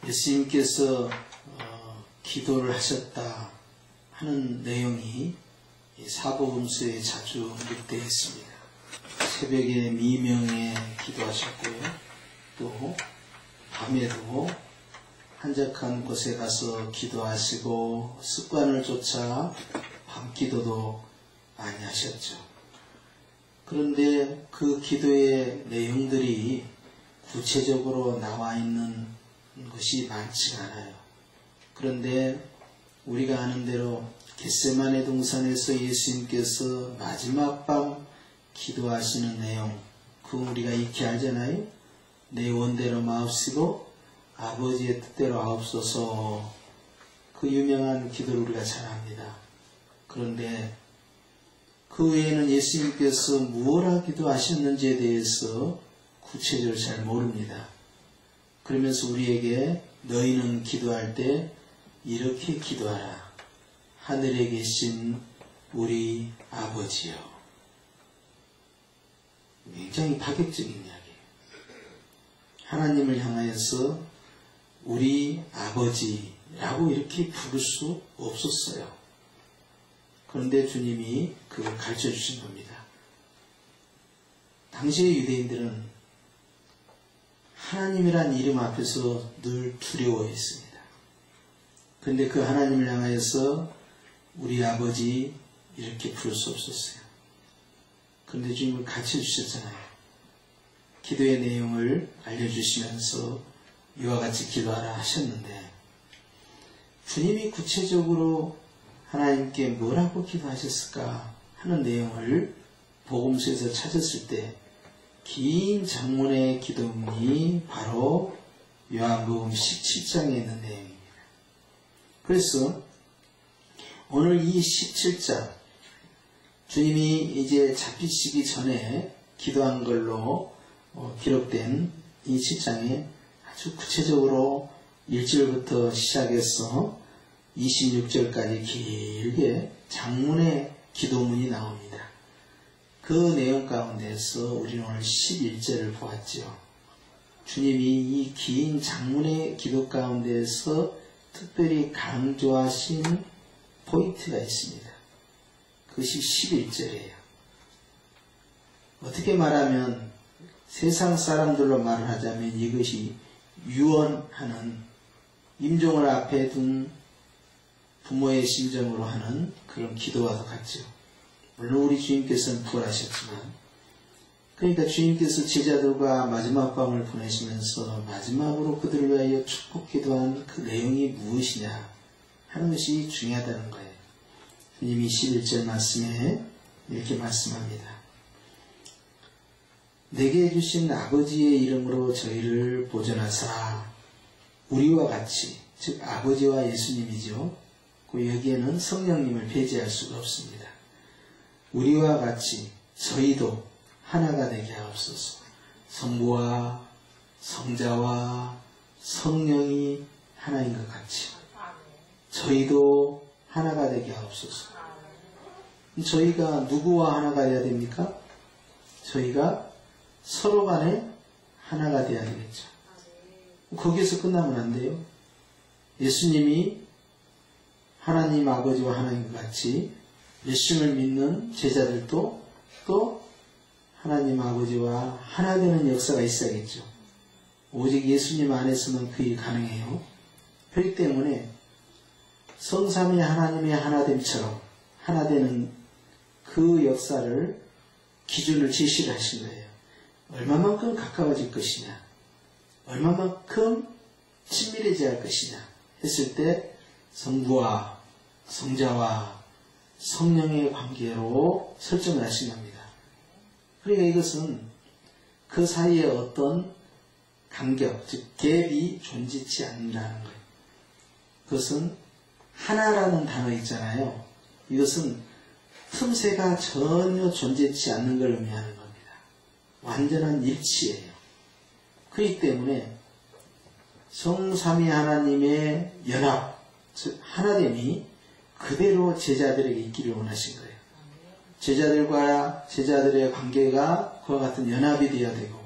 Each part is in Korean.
예수님께서 기도를 하셨다 하는 내용이 사복음서에 자주 묵되어 있습니다. 새벽에 미명에 기도하셨고요. 또 밤에도 한적한 곳에 가서 기도하시고 습관을 쫓아 밤기도도 많이 하셨죠. 그런데 그 기도의 내용들이 구체적으로 나와 있는 것이 많지가 않아요. 그런데 우리가 아는 대로 겟세마네 동산에서 예수님께서 마지막 밤 기도하시는 내용, 그거 우리가 익히 알잖아요. 내 원대로 마옵시고 아버지의 뜻대로 하옵소서. 그 유명한 기도를 우리가 잘 압니다. 그런데 그 외에는 예수님께서 무엇을 기도하셨는지에 대해서 구체적으로 잘 모릅니다. 그러면서 우리에게 너희는 기도할 때 이렇게 기도하라. 하늘에 계신 우리 아버지요. 굉장히 파격적인 이야기예요. 하나님을 향하여서 우리 아버지라고 이렇게 부를 수 없었어요. 그런데 주님이 그걸 가르쳐 주신 겁니다. 당시의 유대인들은 하나님이란 이름 앞에서 늘 두려워했습니다. 그런데 그 하나님을 향하여서 우리 아버지 이렇게 부를 수 없었어요. 그런데 주님은 가르쳐 주셨잖아요. 기도의 내용을 알려주시면서 이와 같이 기도하라 하셨는데 주님이 구체적으로 하나님께 뭐라고 기도하셨을까 하는 내용을 복음서에서 찾았을 때 긴 장문의 기도문이 바로 요한복음 17장에 있는 내용입니다. 그래서 오늘 이 17장 주님이 이제 잡히시기 전에 기도한 걸로 기록된 이 7장에 아주 구체적으로 1절부터 시작해서 26절까지 길게 장문의 기도문이 나옵니다. 그 내용 가운데서 우리는 오늘 11절을 보았죠. 주님이 이 긴 장문의 기도 가운데서 특별히 강조하신 포인트가 있습니다. 그것이 11절이에요. 어떻게 말하면 세상 사람들로 말을 하자면 이것이 유언하는 임종을 앞에 둔 부모의 심정으로 하는 그런 기도와도 같죠. 물론 우리 주님께서는 부활하셨지만, 그러니까 주님께서 제자들과 마지막 밤을 보내시면서 마지막으로 그들을 위하여 축복 기도한 그 내용이 무엇이냐 하는 것이 중요하다는 거예요. 주님이 11절 말씀에 이렇게 말씀합니다. 내게 주신 아버지의 이름으로 저희를 보존하사 우리와 같이, 즉 아버지와 예수님이죠. 그 여기에는 성령님을 배제할 수가 없습니다. 우리와 같이 저희도 하나가 되게 하옵소서. 성부와 성자와 성령이 하나인 것 같이 저희도 하나가 되게 하옵소서. 저희가 누구와 하나가 되어야 됩니까? 저희가 서로 간에 하나가 되어야 되겠죠. 거기에서 끝나면 안 돼요. 예수님이 하나님 아버지와 하나님 같이 예수님을 믿는 제자들도 또 하나님 아버지와 하나 되는 역사가 있어야겠죠. 오직 예수님 안에서는 그게 가능해요. 그렇기 때문에 성삼위 하나님의 하나됨처럼 하나 되는 그 역사를 기준을 제시를 하신 거예요. 얼마만큼 가까워질 것이냐, 얼마만큼 친밀해져야 할 것이냐 했을 때 성부와 성자와 성령의 관계로 설정을 하신 겁니다. 그러니까 이것은 그 사이에 어떤 간격, 즉 갭이 존재치 않는다는 거예요. 그것은 하나라는 단어 있잖아요. 이것은 틈새가 전혀 존재치 않는 걸 의미하는 겁니다. 완전한 일치예요. 그렇기 때문에 성삼위 하나님의 연합, 즉 하나됨이 그대로 제자들에게 있기를 원하신 거예요. 제자들과 제자들의 관계가 그와 같은 연합이 되어야 되고,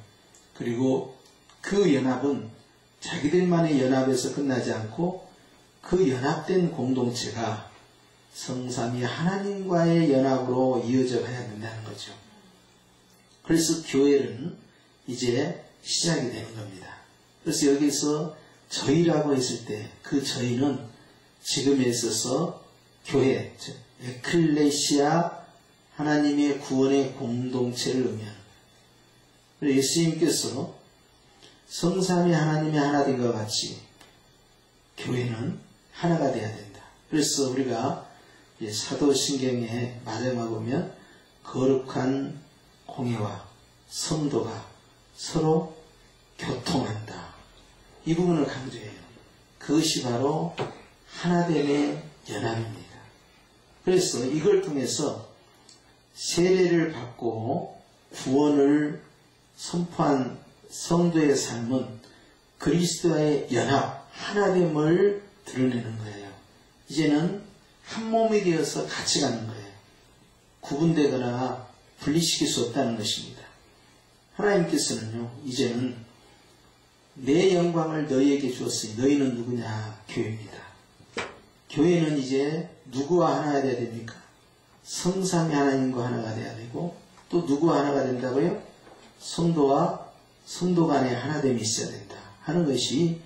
그리고 그 연합은 자기들만의 연합에서 끝나지 않고 그 연합된 공동체가 성삼위 하나님과의 연합으로 이어져 가야 된다는 거죠. 그래서 교회는 이제 시작이 되는 겁니다. 그래서 여기서 저희라고 했을 때 그 저희는 지금에 있어서 교회, 즉 에클레시아, 하나님의 구원의 공동체를 의미하는 거예요. 예수님께서 성삼위 하나님의 하나됨과 같이 교회는 하나가 되어야 된다. 그래서 우리가 사도신경의 마지막에 보면 거룩한 공예와 성도가 서로 교통한다. 이 부분을 강조해요. 그것이 바로 하나됨의 연합입니다. 그래서 이걸 통해서 세례를 받고 구원을 선포한 성도의 삶은 그리스도와의 연합, 하나됨을 드러내는 거예요. 이제는 한 몸이 되어서 같이 가는 거예요. 구분되거나 분리시킬 수 없다는 것입니다. 하나님께서는요, 이제는 내 영광을 너희에게 주었으니 너희는 누구냐? 교회입니다. 교회는 이제 누구와 하나가 되어야 됩니까? 성삼위 하나님과 하나가 되어야 되고, 또 누구와 하나가 된다고요? 성도와 성도 간의 하나됨이 있어야 된다 하는 것이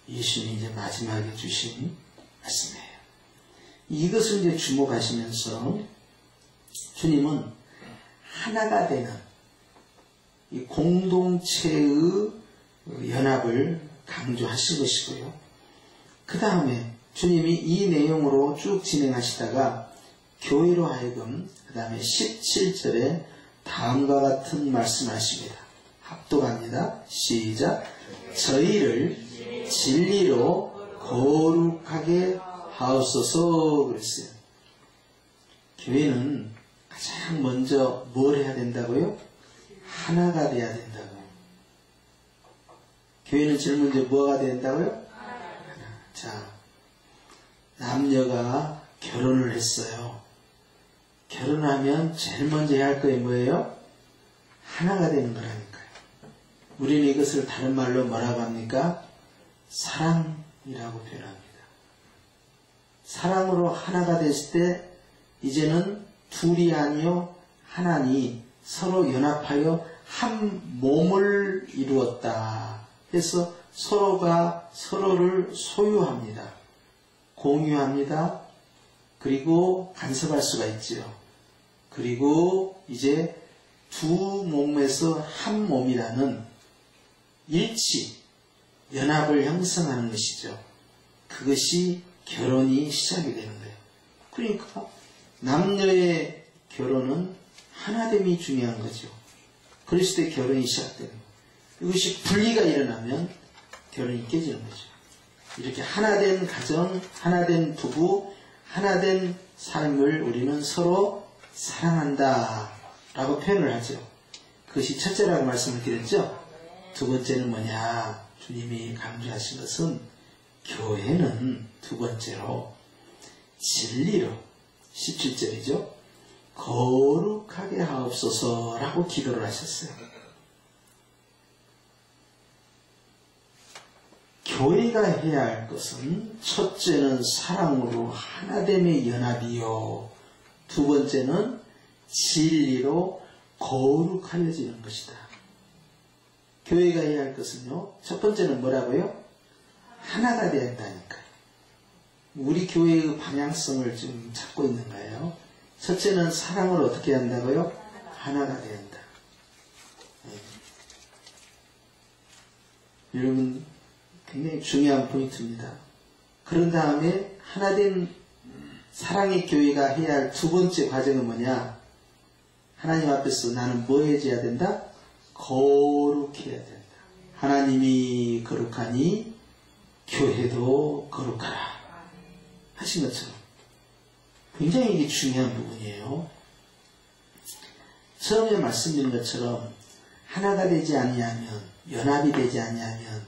예수님이 이제 마지막에 주신 말씀이에요. 이것을 이제 주목하시면서 주님은 하나가 되는 이 공동체의 연합을 강조하신 것이고요. 그 다음에 주님이 이 내용으로 쭉 진행하시다가 교회로 하여금 그 다음에 17절에 다음과 같은 말씀하십니다. 합독합니다. 시작. 저희를 진리로 거룩하게 하옵소서 그랬어요. 교회는 가장 먼저 뭘 해야 된다고요? 하나가 돼야 된다고요. 교회는 제일 먼저 뭐가 된다고요? 하나. 자, 남녀가 결혼을 했어요. 결혼하면 제일 먼저 해야 할 거예요 뭐예요? 하나가 되는 거라니까요. 우리는 이것을 다른 말로 뭐라고 합니까? 사랑이라고 표현합니다. 사랑으로 하나가 됐을 때 이제는 둘이 아니요 하나니 서로 연합하여 한 몸을 이루었다. 그래서 서로가 서로를 소유합니다. 공유합니다. 그리고 간섭할 수가 있죠. 그리고 이제 두 몸에서 한 몸이라는 일치, 연합을 형성하는 것이죠. 그것이 결혼이 시작이 되는 거예요. 그러니까 남녀의 결혼은 하나됨이 중요한 거죠. 그리스도의 결혼이 시작되는 거예요. 이것이 분리가 일어나면 결혼이 깨지는 거죠. 이렇게 하나된 가정, 하나된 부부, 하나된 삶을 우리는 서로 사랑한다 라고 표현을 하죠. 그것이 첫째라고 말씀을 드렸죠. 두 번째는 뭐냐? 주님이 강조하신 것은 교회는 두 번째로 진리로 17절이죠. 거룩하게 하옵소서 라고 기도를 하셨어요. 교회가 해야 할 것은 첫째는 사랑으로 하나됨의 연합이요. 두 번째는 진리로 거룩하여지는 것이다. 교회가 해야 할 것은요. 첫 번째는 뭐라고요? 하나가 되어야 한다니까요. 우리 교회의 방향성을 지금 찾고 있는 거예요. 첫째는 사랑을 어떻게 한다고요? 하나가 되어야 한다. 네. 여러분 굉장히 중요한 포인트입니다. 그런 다음에 하나된 사랑의 교회가 해야 할 두 번째 과정은 뭐냐? 하나님 앞에서 나는 뭐 해줘야 된다? 거룩해야 된다. 하나님이 거룩하니 교회도 거룩하라 하신 것처럼 굉장히 이게 중요한 부분이에요. 처음에 말씀드린 것처럼 하나가 되지 아니하면, 연합이 되지 아니하면,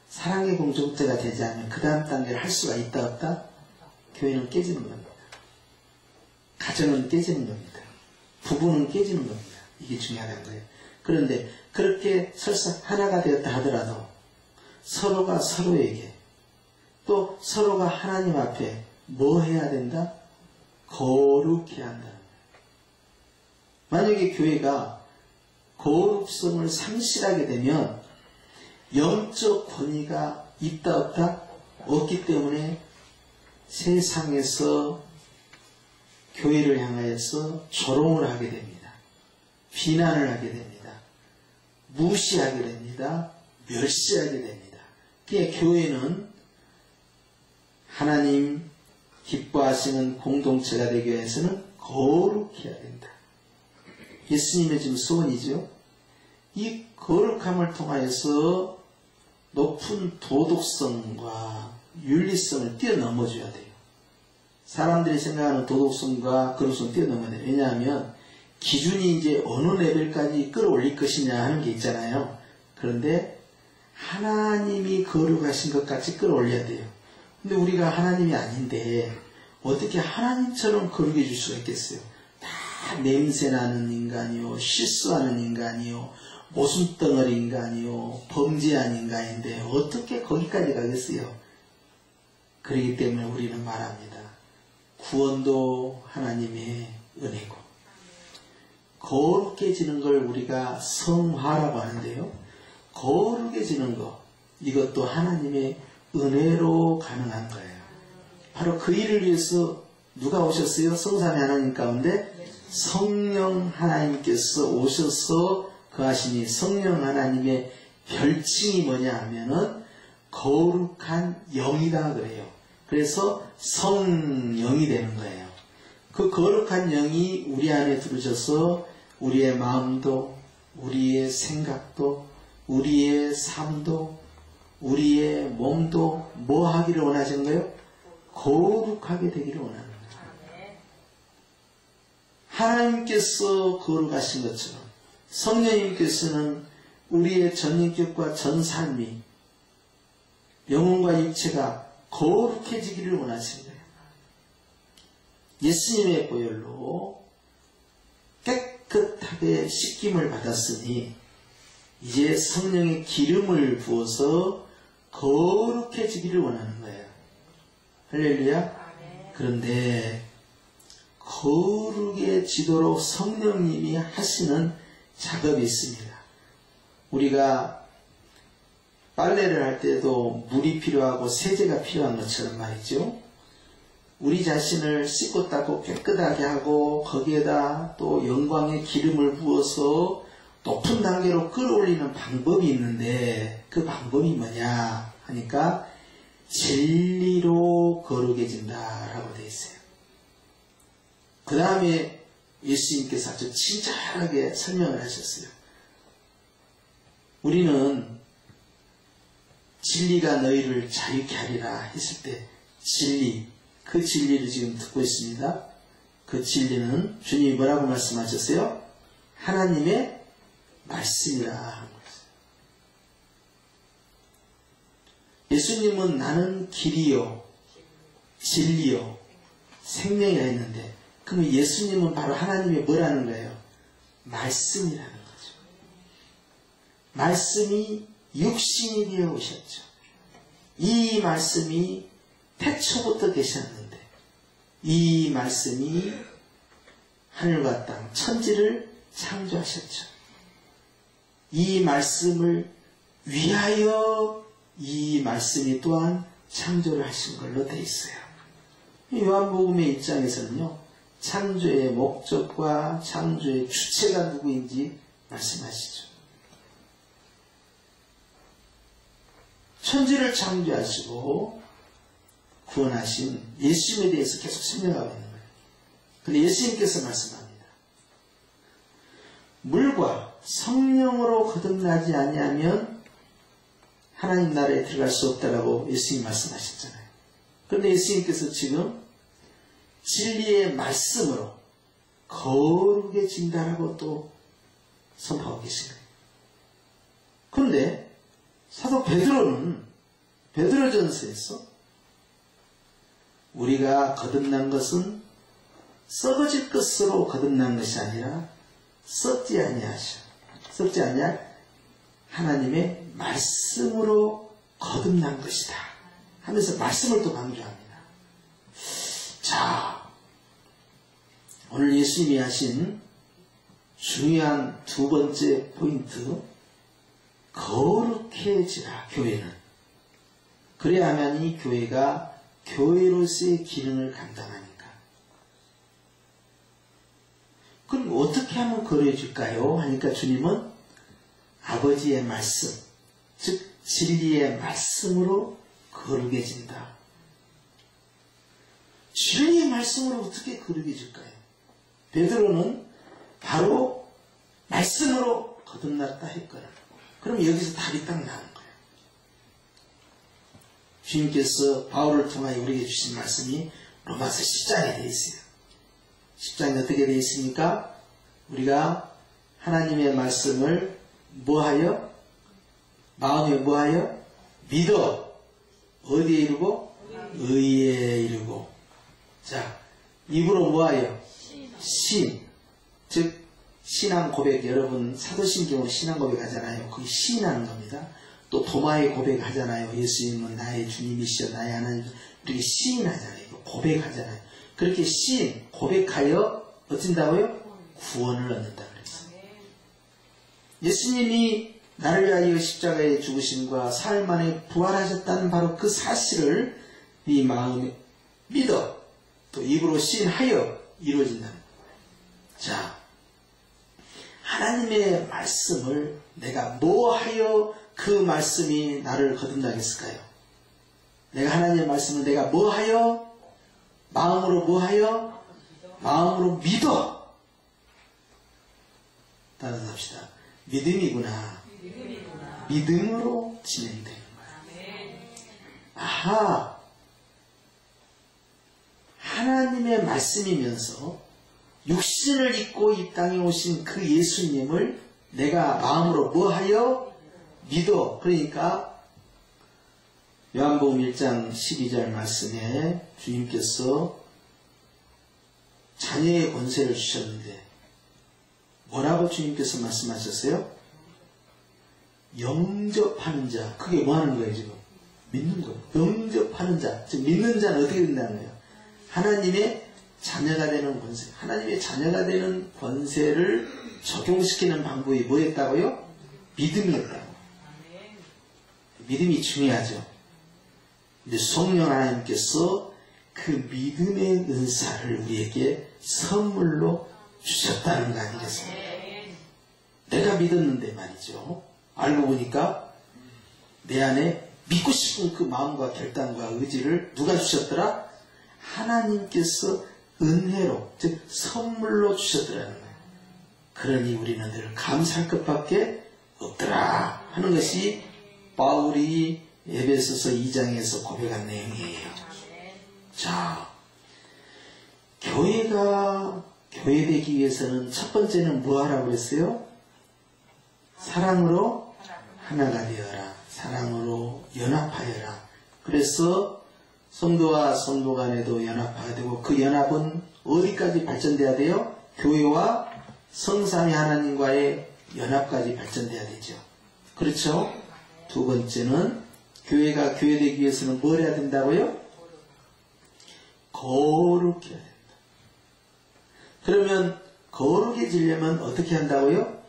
사랑의 공동체가 되지 않으면 그 다음 단계를 할 수가 있다 없다? 교회는 깨지는 겁니다. 가정은 깨지는 겁니다. 부부는 깨지는 겁니다. 이게 중요한 거예요. 그런데 그렇게 설사 하나가 되었다 하더라도 서로가 서로에게 또 서로가 하나님 앞에 뭐 해야 된다? 거룩해야 한다는 거예요. 만약에 교회가 거룩성을 상실하게 되면 영적 권위가 있다 없다? 없기 때문에 세상에서 교회를 향하여서 조롱을 하게 됩니다. 비난을 하게 됩니다. 무시하게 됩니다. 멸시하게 됩니다. 그러니까 교회는 하나님 기뻐하시는 공동체가 되기 위해서는 거룩해야 된다. 예수님의 지금 소원이죠. 이 거룩함을 통하여서 높은 도덕성과 윤리성을 뛰어넘어줘야 돼요. 사람들이 생각하는 도덕성과 거룩성을 뛰어넘어야 돼요. 왜냐하면 기준이 이제 어느 레벨까지 끌어올릴 것이냐 하는 게 있잖아요. 그런데 하나님이 거룩하신 것 같이 끌어올려야 돼요. 근데 우리가 하나님이 아닌데 어떻게 하나님처럼 거룩해 줄 수가 있겠어요? 다 냄새나는 인간이요, 실수하는 인간이요, 모순덩어리 인간이요, 범죄한 인간인데 어떻게 거기까지 가겠어요? 그렇기 때문에 우리는 말합니다. 구원도 하나님의 은혜고 거룩해지는 걸 우리가 성화라고 하는데요. 거룩해지는 것, 이것도 하나님의 은혜로 가능한 거예요. 바로 그 일을 위해서 누가 오셨어요? 성삼위 하나님 가운데 성령 하나님께서 오셔서 거하시니 성령 하나님의 별칭이 뭐냐 하면은 거룩한 영이다 그래요. 그래서 성령이 되는 거예요. 그 거룩한 영이 우리 안에 들어오셔서 우리의 마음도, 우리의 생각도, 우리의 삶도, 우리의 몸도 뭐 하기를 원하시는 거예요? 거룩하게 되기를 원하는 거예요. 하나님께서 거룩하신 것처럼 성령님께서는 우리의 전인격과 전삶이 영혼과 육체가 거룩해지기를 원하시는 거예요. 예수님의 보혈로 깨끗하게 씻김을 받았으니 이제 성령의 기름을 부어서 거룩해지기를 원하는 거예요. 할렐루야. 그런데 거룩해지도록 성령님이 하시는 작업이 있습니다. 우리가 빨래를 할 때도 물이 필요하고 세제가 필요한 것처럼 말이죠. 우리 자신을 씻고 닦고 깨끗하게 하고 거기에다 또 영광의 기름을 부어서 높은 단계로 끌어올리는 방법이 있는데 그 방법이 뭐냐 하니까 진리로 거룩해진다라고 되어 있어요. 그 다음에 예수님께서 아주 친절하게 설명을 하셨어요. 우리는 진리가 너희를 자유케 하리라 했을 때 진리, 그 진리를 지금 듣고 있습니다. 그 진리는 주님이 뭐라고 말씀하셨어요? 하나님의 말씀이라 한 거예요. 예수님은 나는 길이요, 진리요, 생명이라 했는데 그러면 예수님은 바로 하나님의 뭐라는 거예요? 말씀이라는 거죠. 말씀이 육신이 되어 오셨죠. 이 말씀이 태초부터 계셨는데 이 말씀이 하늘과 땅, 천지를 창조하셨죠. 이 말씀을 위하여 이 말씀이 또한 창조를 하신 걸로 되어 있어요. 요한복음의 입장에서는요, 창조의 목적과 창조의 주체가 누구인지 말씀하시죠. 천지를 창조하시고 구원하신 예수님에 대해서 계속 설명하고 있는 거예요. 그런데 예수님께서 말씀합니다. 물과 성령으로 거듭나지 아니하면 하나님 나라에 들어갈 수 없다라고 예수님이 말씀하셨잖아요. 그런데 예수님께서 지금 진리의 말씀으로 거룩해진다라고 또 선포하고 계신 거예요. 그런데 사도 베드로는 베드로전서에서 우리가 거듭난 것은 썩어질 것으로 거듭난 것이 아니라 썩지 아니할 하나님의 말씀으로 거듭난 것이다 하면서 말씀을 또 강조합니다. 자, 오늘 예수님이 하신 중요한 두 번째 포인트, 거룩해지라 교회는. 그래야만 이 교회가 교회로서의 기능을 감당하니까. 그럼 어떻게 하면 거룩해질까요? 하니까 주님은 아버지의 말씀, 즉 진리의 말씀으로 거룩해진다. 진리의 말씀으로 어떻게 거룩해질까요? 베드로는 바로 말씀으로 거듭났다 했거나, 그럼 여기서 답이 딱 나오는 거예요. 주님께서 바울을 통하여 우리에게 주신 말씀이 로마서 10장에 되어 있어요. 10장에 어떻게 되어 있습니까? 우리가 하나님의 말씀을 뭐하여? 마음에 뭐하여? 믿어. 어디에 이르고? 의에 이르고. 자, 입으로 뭐하여? 신. 즉 신앙 고백, 여러분 사도신경으로 신앙 고백 하잖아요. 그게 시인하는 겁니다. 또 도마의 고백 하잖아요. 예수님은 나의 주님이시여 나의 하나님. 우리 시인하잖아요. 고백하잖아요. 그렇게 시인, 고백하여 어쩐다고요? 구원을 얻는다 그랬어요. 예수님이 나를 위하여 십자가에 죽으심과 사흘 만에 부활하셨다는 바로 그 사실을 네 마음에 믿어 또 입으로 시인하여 이루어진다는 거예요. 자, 하나님의 말씀을 내가 뭐하여 그 말씀이 나를 거듭나게 했을까요? 내가 하나님의 말씀을 내가 뭐하여? 마음으로 뭐하여? 마음으로 믿어. 따라합시다. 믿음이구나. 믿음으로 진행되는 거야. 아하, 하나님의 말씀이면서 육신을 입고 이 땅에 오신 그 예수님을 내가 마음으로 뭐하여? 믿어. 그러니까 요한복음 1장 12절 말씀에 주님께서 자녀의 권세를 주셨는데 뭐라고 주님께서 말씀하셨어요? 영접하는 자. 그게 뭐 하는 거예요 지금? 믿는 거예요. 영접하는 자. 즉 믿는 자는 어떻게 된다는 거예요? 하나님의 자녀가 되는 권세. 하나님의 자녀가 되는 권세를 적용시키는 방법이 뭐였다고요? 믿음이었다고. 믿음이 중요하죠. 근데 성령 하나님께서 그 믿음의 은사를 우리에게 선물로 주셨다는 거 아니겠습니까? 내가 믿었는데 말이죠. 알고 보니까 내 안에 믿고 싶은 그 마음과 결단과 의지를 누가 주셨더라? 하나님께서 은혜로, 즉 선물로 주셨더라는 거예요. 그러니 우리는 늘 감사할 것밖에 없더라 하는 것이 바울이 에베소서 2장에서 고백한 내용이에요. 자, 교회가 교회되기 위해서는 첫 번째는 뭐 하라고 그랬어요? 사랑으로 하나가 되어라. 사랑으로 연합하여라. 그래서 성도와 성도 간에도 연합하게 되고, 그 연합은 어디까지 발전돼야 돼요? 교회와 성삼위 하나님과의 연합까지 발전돼야 되죠. 그렇죠? 두 번째는 교회가 교회되기 위해서는 뭘 해야 된다고요? 거룩해야 된다. 그러면 거룩해지려면 어떻게 한다고요?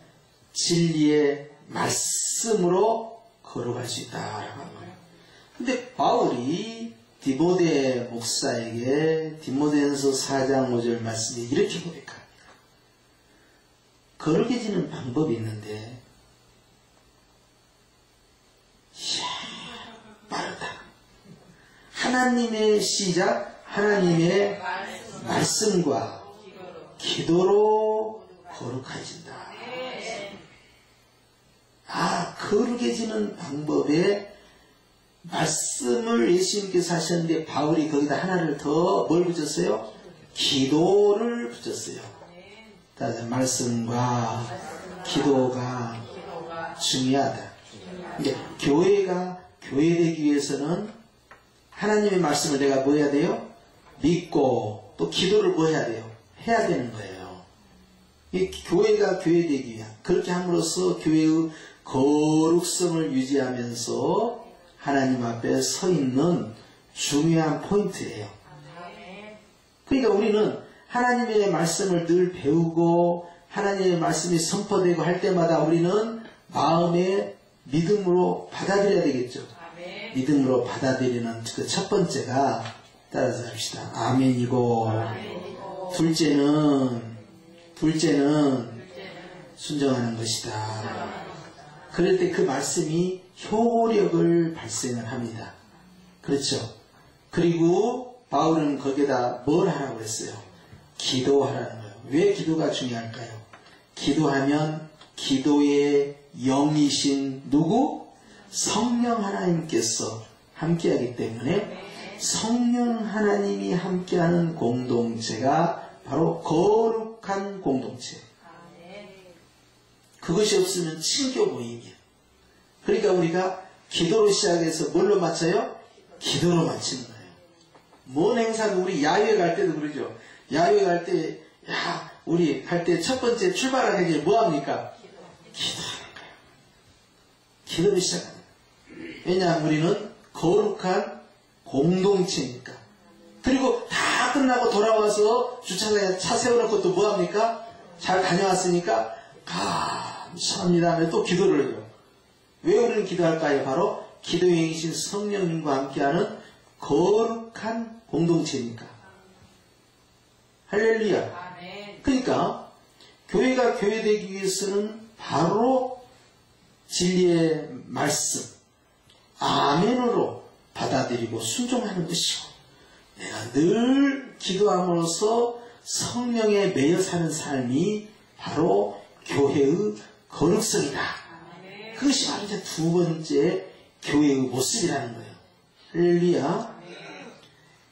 진리의 말씀으로 거룩할 수 있다라고 하는 거예요. 근데 바울이 디모데 목사에게 디모데전서 4장 5절 말씀에 이렇게 고백합니다. 거룩해지는 방법이 있는데, 이야, 빠르다. 하나님의 시작, 하나님의 말씀과 기도로 거룩해진다. 아, 거룩해지는 방법에 말씀을 예수님께서 하셨는데 바울이 거기다 하나를 더 뭘 붙였어요? 기도를 붙였어요. 따라서 말씀과 기도가 중요하다. 이제 교회가 교회되기 위해서는 하나님의 말씀을 내가 뭐 해야 돼요? 믿고 또 기도를 뭐 해야 돼요? 해야 되는 거예요. 이 교회가 교회되기 위한, 그렇게 함으로써 교회의 거룩성을 유지하면서 하나님 앞에 서 있는 중요한 포인트예요. 그러니까 우리는 하나님의 말씀을 늘 배우고 하나님의 말씀이 선포되고 할 때마다 우리는 마음에 믿음으로 받아들여야 되겠죠. 믿음으로 받아들이는 그 첫 번째가, 따라서 합시다. 아멘이고, 둘째는 순종하는 것이다. 그럴 때 그 말씀이 효력을 발생을 합니다. 그렇죠. 그리고 바울은 거기에다 뭘 하라고 했어요? 기도하라는 거예요. 왜 기도가 중요할까요? 기도하면 기도의 영이신 누구? 성령 하나님께서 함께하기 때문에 성령 하나님이 함께하는 공동체가 바로 거룩한 공동체. 그것이 없으면 친교 모임이에요. 그러니까 우리가 기도로 시작해서 뭘로 마쳐요? 기도로 마치는 거예요. 뭔 행사도 우리 야외 갈 때도 그러죠. 야외 갈 때, 우리 갈 때 첫 번째 출발하기 전에 뭐 합니까? 기도하는 거예요. 기도를 시작합니다. 왜냐하면 우리는 거룩한 공동체니까. 그리고 다 끝나고 돌아와서 주차장에 차 세워놓고 또 뭐 합니까? 잘 다녀왔으니까 감사합니다. 또 기도를 해요. 왜 우리는 기도할까요? 바로 기도의 행이신 성령님과 함께하는 거룩한 공동체니까. 할렐루야. 그러니까 교회가 교회되기 위해서는 바로 진리의 말씀, 아멘으로 받아들이고 순종하는 것이고, 내가 늘 기도함으로써 성령에 매여 사는 삶이 바로 교회의 거룩성이다. 그것이 바로 이제 두 번째 교회의 모습이라는 거예요. 할렐루야.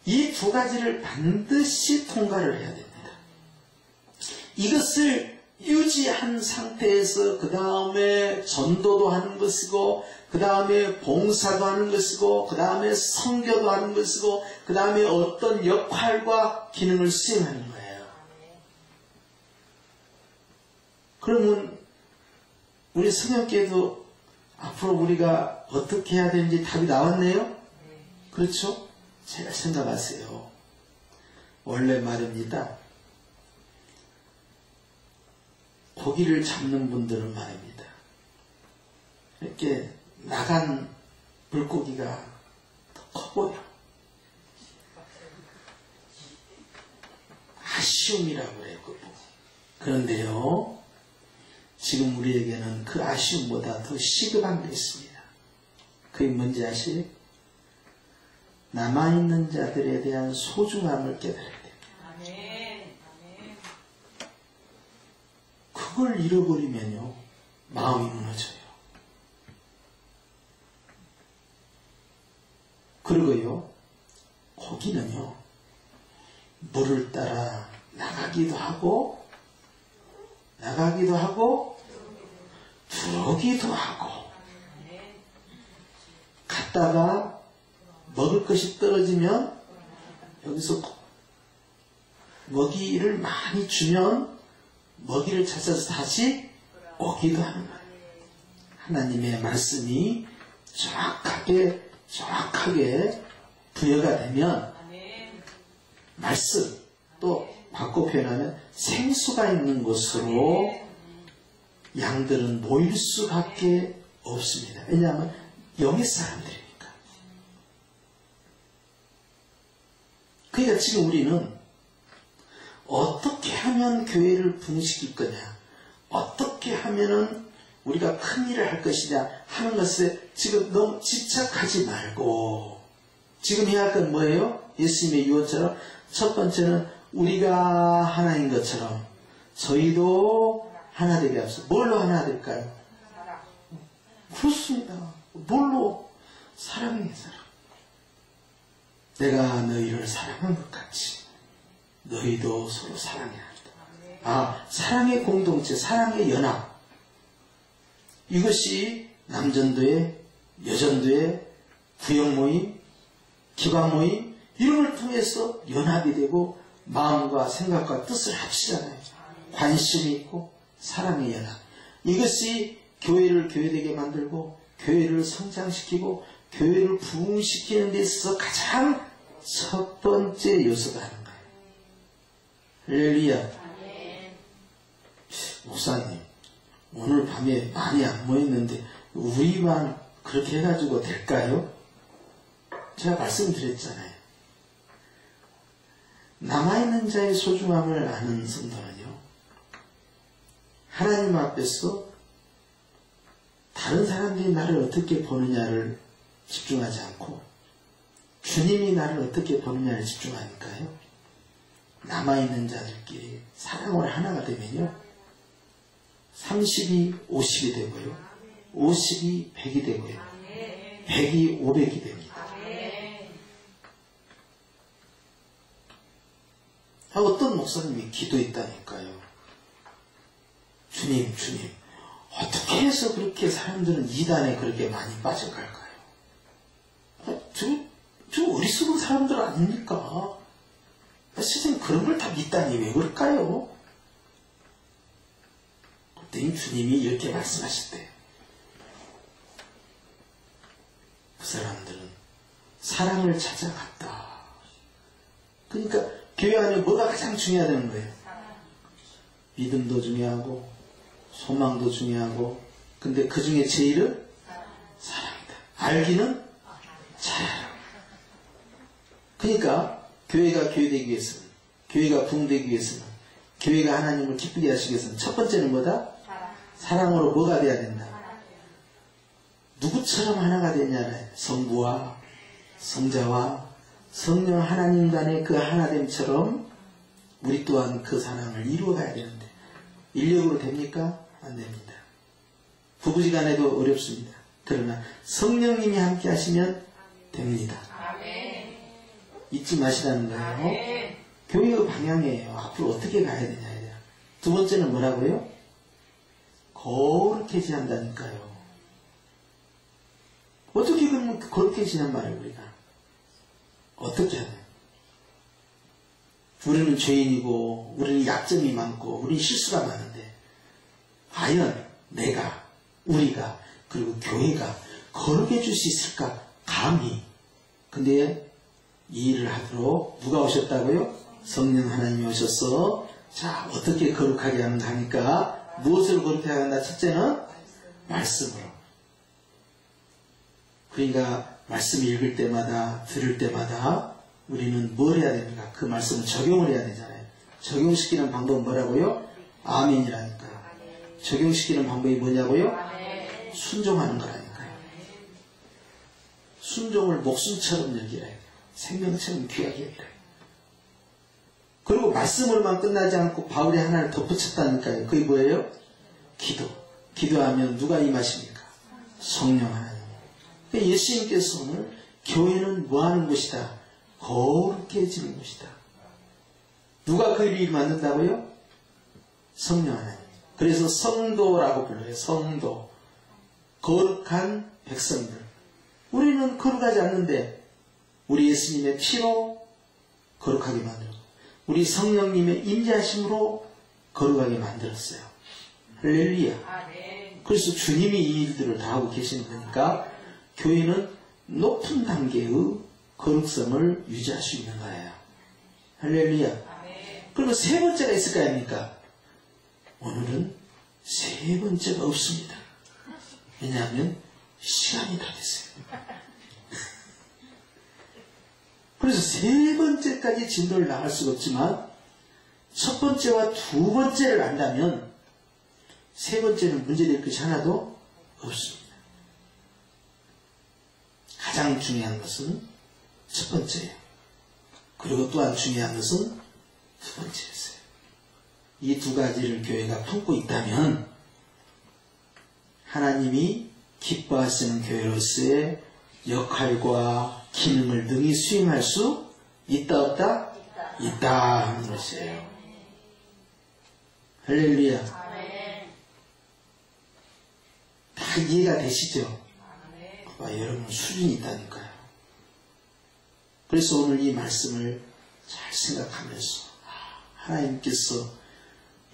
이 두 가지를 반드시 통과를 해야 됩니다. 이것을 유지한 상태에서 그 다음에 전도도 하는 것이고, 그 다음에 봉사도 하는 것이고, 그 다음에 선교도 하는 것이고, 그 다음에 어떤 역할과 기능을 수행하는 거예요. 그러면 우리 성령께도 앞으로 우리가 어떻게 해야 되는지 답이 나왔네요? 그렇죠? 잘 생각하세요. 원래 말입니다. 고기를 잡는 분들은 말입니다. 이렇게 나간 물고기가 더 커 보여. 아쉬움이라고 그래요. 그런데요, 지금 우리에게는 그 아쉬움보다 더 시급한 게 있습니다. 그게 뭔지 아시죠? 남아있는 자들에 대한 소중함을 깨달아야 됩니다. 그걸 잃어버리면요, 마음이 무너져요. 그리고요, 고기는요, 물을 따라 나가기도 하고 들어오기도 하고, 갔다가 먹을 것이 떨어지면 여기서 먹이를 많이 주면 먹이를 찾아서 다시 오기도 하는 거예요. 하나님의 말씀이 정확하게 부여가 되면, 말씀, 또 바꿔 표현하면 생수가 있는 곳으로 양들은 모일 수밖에 없습니다. 왜냐하면 영의 사람들이니까. 그러니까 지금 우리는 어떻게 하면 교회를 부흥시킬 거냐, 어떻게 하면은 우리가 큰 일을 할 것이냐 하는 것에 지금 너무 집착하지 말고, 지금 해야 할 건 뭐예요? 예수님의 유언처럼 첫 번째는 우리가 하나인 것처럼 저희도 하나 되게 합시다. 뭘로 하나 될까요? 그렇습니다. 뭘로? 사랑의 사랑. 내가 너희를 사랑한 것 같이 너희도 서로 사랑해야 한다. 사랑의 공동체, 사랑의 연합. 이것이 남전도회, 여전도회, 구역 모임, 기관 모임, 이런 걸 통해서 연합이 되고 마음과 생각과 뜻을 합치잖아요. 관심이 있고 사랑의 연합. 이것이 교회를 교회되게 만들고 교회를 성장시키고 교회를 부흥시키는 데 있어서 가장 첫 번째 요소가 하는 거예요. 할렐루야. 목사님, 오늘 밤에 많이 안 모였는데 우리만 그렇게 해가지고 될까요? 제가 말씀드렸잖아요. 남아있는 자의 소중함을 아는 성도는요, 하나님 앞에서 다른 사람들이 나를 어떻게 보느냐를 집중하지 않고 주님이 나를 어떻게 보느냐를 집중하니까요, 남아있는 자들끼리 사랑으로 하나가 되면요, 30이 50이 되고요, 50이 100이 되고요, 100이 500이 됩니다. 어떤 목사님이 기도했다니까요. 주님, 어떻게 해서 그렇게 사람들은 이단에 그렇게 많이 빠져갈까요? 저 어리석은 사람들 아닙니까? 세상에 그런 걸 다 믿다니 왜 그럴까요? 그랬더니 주님이 이렇게 말씀하셨대요. 그 사람들은 사랑을 찾아갔다. 그러니까 교회 안에 뭐가 가장 중요하다는 거예요? 믿음도 중요하고 소망도 중요하고, 근데 그 중에 제일은 사랑이다. 알기는 잘하라. 그러니까 교회가 교회되기 위해서는, 교회가 부흥되기 위해서는, 교회가 하나님을 기쁘게 하시기 위해서는 첫 번째는 뭐다? 사랑으로 뭐가 돼야 된다? 누구처럼 하나가 되냐래. 성부와 성자와 성령 하나님 간의 그 하나됨처럼 우리 또한 그 사랑을 이루어가야 되는데, 인력으로 됩니까? 안 됩니다. 부부지간에도 어렵습니다. 그러나 성령님이 함께 하시면 됩니다. 잊지 마시라는 거예요. 교회의 방향이에요. 앞으로 어떻게 가야 되냐. 두 번째는 뭐라고요? 거룩해 지낸다니까요. 어떻게 그러면 거룩해 지낸 말이에요, 우리가? 어떻게 하나요? 우리는 죄인이고, 우리는 약점이 많고, 우리는 실수가 많은데, 과연 내가, 우리가, 그리고 교회가 거룩해 줄 수 있을까? 감히. 근데 이 일을 하도록 누가 오셨다고요? 성령 하나님이 오셔서, 자, 어떻게 거룩하게 하는가 하니까, 무엇을 거룩하게 한다? 첫째는 말씀으로. 그러니까 말씀 읽을 때마다, 들을 때마다 우리는 뭘 해야 됩니까? 그 말씀을 적용을 해야 되잖아요. 적용시키는 방법은 뭐라고요? 아멘이라니까요. 적용시키는 방법이 뭐냐고요? 순종하는 거라니까요. 순종을 목숨처럼 여기래요. 생명처럼 귀하게 여기래요. 그리고 말씀으로만 끝나지 않고 바울이 하나를 덧붙였다니까요. 그게 뭐예요? 기도. 기도하면 누가 임하십니까? 성령 하나님. 예수님께서 오늘 교회는 뭐하는 곳이다? 거룩해지는 곳이다. 누가 그 일을 만든다고요? 성령 하나님. 그래서 성도라고 불러요. 성도. 거룩한 백성들. 우리는 거룩하지 않는데 우리 예수님의 피로 거룩하게 만들고 우리 성령님의 임재하심으로 거룩하게 만들었어요. 할렐루야. 그래서 주님이 이 일들을 다 하고 계시는 거니까 교회는 높은 단계의 거룩성을 유지할 수 있는 거예요. 할렐루야. 그리고 세 번째가 있을 거 아닙니까? 오늘은 세 번째가 없습니다. 왜냐하면 시간이 다 됐어요. 그래서 세 번째까지 진도를 나갈 수가 없지만 첫 번째와 두 번째를 안다면 세 번째는 문제될 것이 하나도 없습니다. 가장 중요한 것은 첫 번째예요. 그리고 또한 중요한 것은 두 번째였어요. 이 두 가지를 교회가 품고 있다면 하나님이 기뻐하시는 교회로서의 역할과 기능을 능히 수행할 수 있다 없다? 있다 하는 것이에요. 할렐루야. 다 이해가 되시죠? 여러분 수준이 있다니까요. 그래서 오늘 이 말씀을 잘 생각하면서 하나님께서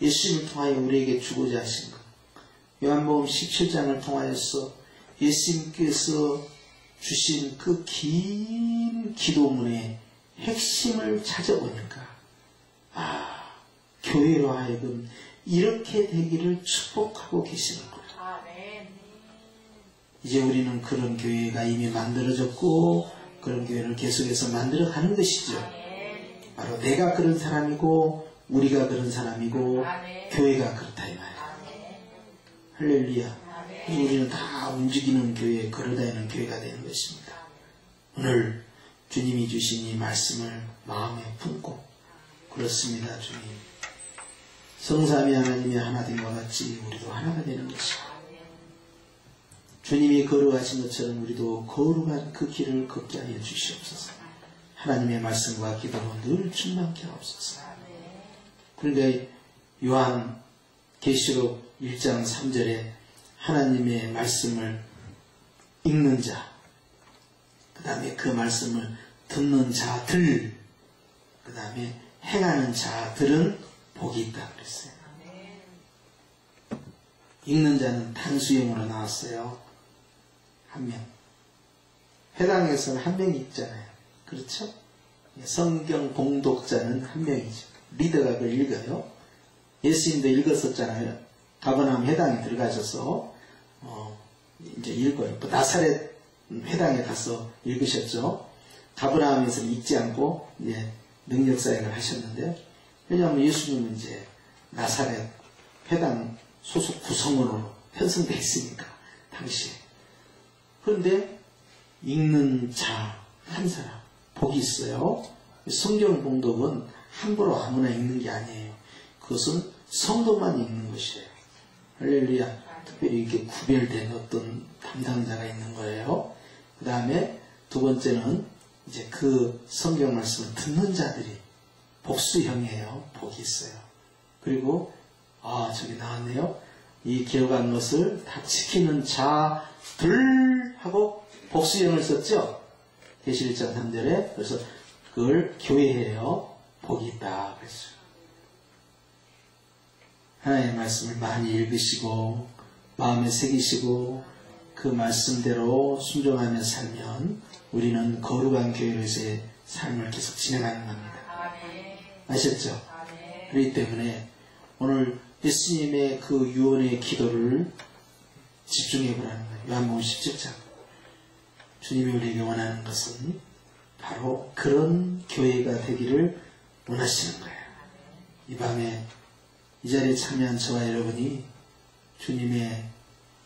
예수님을 통하여 우리에게 주고자 하신 것, 요한복음 17장을 통하여서 예수님께서 주신 그 긴 기도문의 핵심을 찾아보니까 교회로 하여금 이렇게 되기를 축복하고 계시는 거예요. 이제 우리는 그런 교회가 이미 만들어졌고 그런 교회를 계속해서 만들어가는 것이죠. 바로 내가 그런 사람이고 우리가 그런 사람이고 교회가 그렇다 이 말이에요. 할렐루야. 우리는 다 움직이는 교회, 걸어다니는 교회가 되는 것입니다. 오늘 주님이 주신 이 말씀을 마음에 품고 그렇습니다. 주님, 성삼위 하나님이 하나 된 것 같이 우리도 하나가 되는 것이고 주님이 걸어가신 것처럼 우리도 거룩한 그 길을 걷게 하여 주시옵소서. 하나님의 말씀과 기도로 늘 충만케 하옵소서. 그런데 요한 계시록 1장 3절에 하나님의 말씀을 읽는 자, 그 다음에 그 말씀을 듣는 자들, 그 다음에 행하는 자들은 복이 있다 그랬어요. 읽는 자는 단수형으로 나왔어요. 한 명. 회당에서는 한 명이 있잖아요. 그렇죠? 성경 봉독자는 한 명이죠. 리더가 그걸 읽어요. 예수님도 읽었었잖아요. 가버나움 회당에 들어가셔서 이제 읽어요. 나사렛 회당에 가서 읽으셨죠. 가버나움에서는 읽지 않고 이제 능력사역을 하셨는데, 왜냐하면 예수님은 이제 나사렛 회당 소속 구성원으로 편성되어 있으니까 당시에. 그런데 읽는 자 한 사람 복이 있어요. 성경 봉독은 함부로 아무나 읽는 게 아니에요. 그것은 성도만 읽는 것이에요. 할렐루야. 특별히 이렇게 구별된 어떤 담당자가 있는 거예요. 그 다음에 두 번째는 이제 그 성경 말씀을 듣는 자들이 복수형이에요. 복이 있어요. 그리고 저기 나왔네요. 이 기록한 것을 다 지키는 자들 하고 복수형을 썼죠. 계시 1장 3절에. 그래서 그걸 교회예요. 복이 있다 그랬어요. 하나님의 말씀을 많이 읽으시고 마음에 새기시고 그 말씀대로 순종하며 살면 우리는 거룩한 교회로서의 삶을 계속 진행하는 겁니다. 아셨죠? 그렇기 때문에 오늘 예수님의 그 유언의 기도를 집중해 보라는 거예요. 요한복음 17장. 주님이 우리에게 원하는 것은 바로 그런 교회가 되기를 원하시는 거예요. 이 밤에 이 자리에 참여한 저와 여러분이 주님의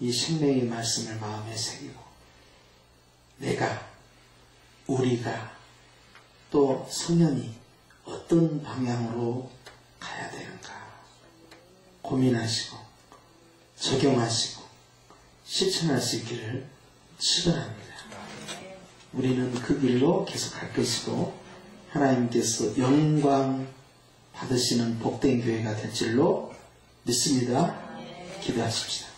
이 생명의 말씀을 마음에 새기고 내가, 우리가 또 성령이 어떤 방향으로 가야 되는가 고민하시고 적용하시고 실천할 수 있기를 축원합니다. 우리는 그 길로 계속 갈 것이고 하나님께서 영광 받으시는 복된 교회가 될 줄로 믿습니다. 기도하십시다.